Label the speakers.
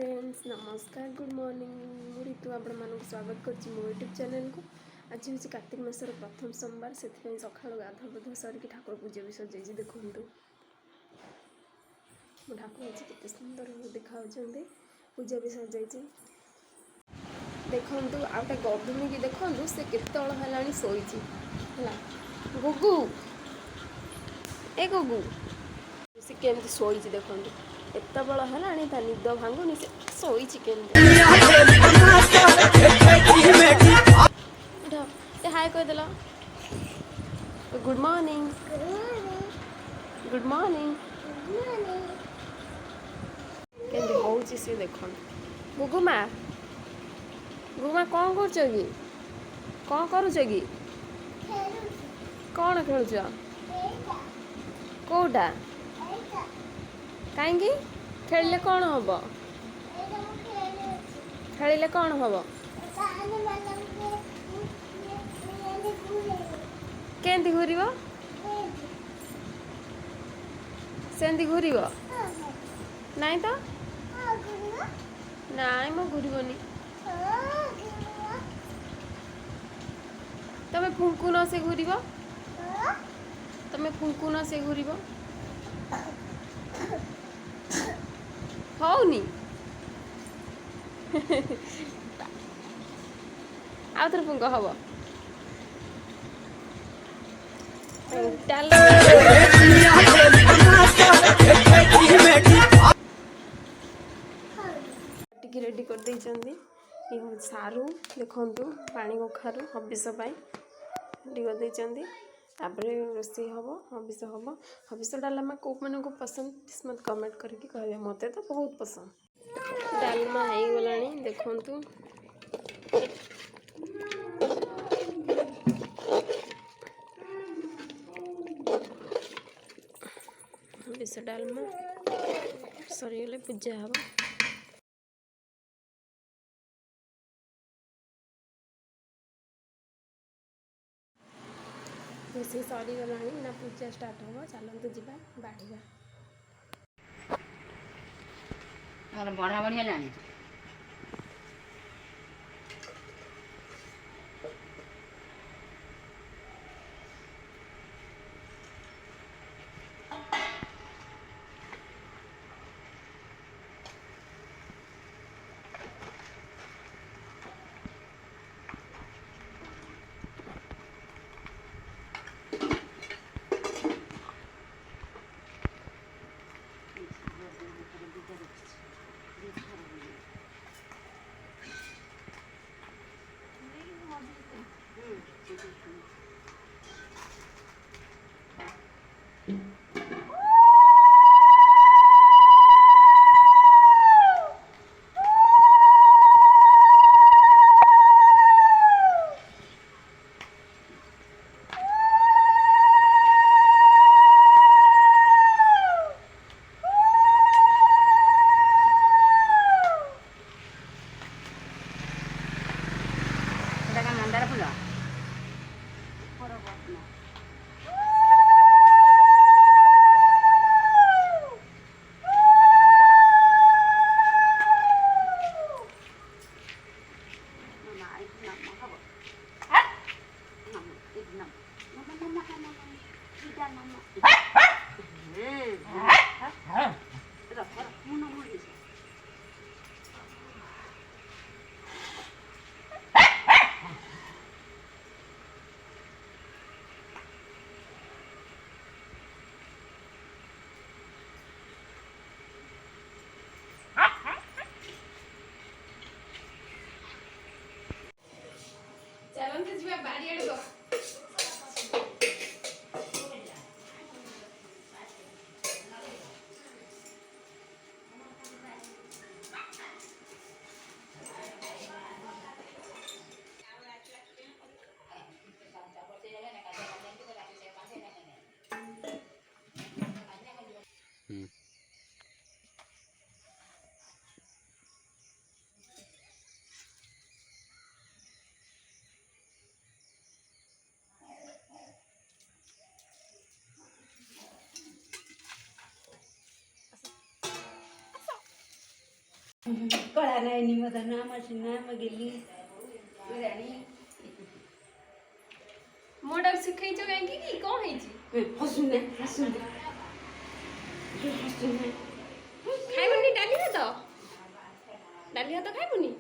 Speaker 1: Friends नमस्कार good morning मु ऋतु आपण मानक स्वागत कर यूट्यूब चैनल को। आज हूँ कार्तिक मासर प्रथम सोमवार से सका गाधा बधा सरिक ठाकुर पूजा भी सजाई देखु ठाकुर आज के सुंदर देखा पूजा भी सजाई देखु आउटे गधुणी की देखु से केतल है शोची गुगु ए गुगु सी केमती शोची देखु एत बड़ है ता निद भांगुनी से शोची हाय कहदेल गुड मॉर्निंग गुड मॉर्निंग केमती हूँ सी देख गुगुमा गुगुमा कौन कर कौन खेलुच कौटा कहीं खेलिले कौन हम खेलिले कौन हम केंती घूर सेमती घूर नाई तो नाई मो घूरनी तमे फुंकुन से घूर तमे फुंकुन से घूर होनी आउ थोड़ा फुंक हम टिकी रेडी कर देइचंदी ये सारू देखंतु पानी कखारू हबिष रेडी कर देइचंदी तापरे रोषे हम हबिष डालमा को मन को पसंद मत कमेंट करके कहबे मते तो बहुत पसंद डालमा हो गलानी देखंतु हबिष डालमा सरीगले पूजा हम रोषे सरीगला ना पूजा स्टार्ट हम चलते जावा बाढ़ा
Speaker 2: बढ़ा बढ़िया लानी मंदार फूल
Speaker 1: चलते जीवा बाड़ी आड़े तो
Speaker 3: कळा नाही माझं नाम अशी नाम गेली
Speaker 1: मोटा शिखेच कहीं कौन है
Speaker 3: हसुने
Speaker 1: खाइबनी डाली हाथ खाइबनी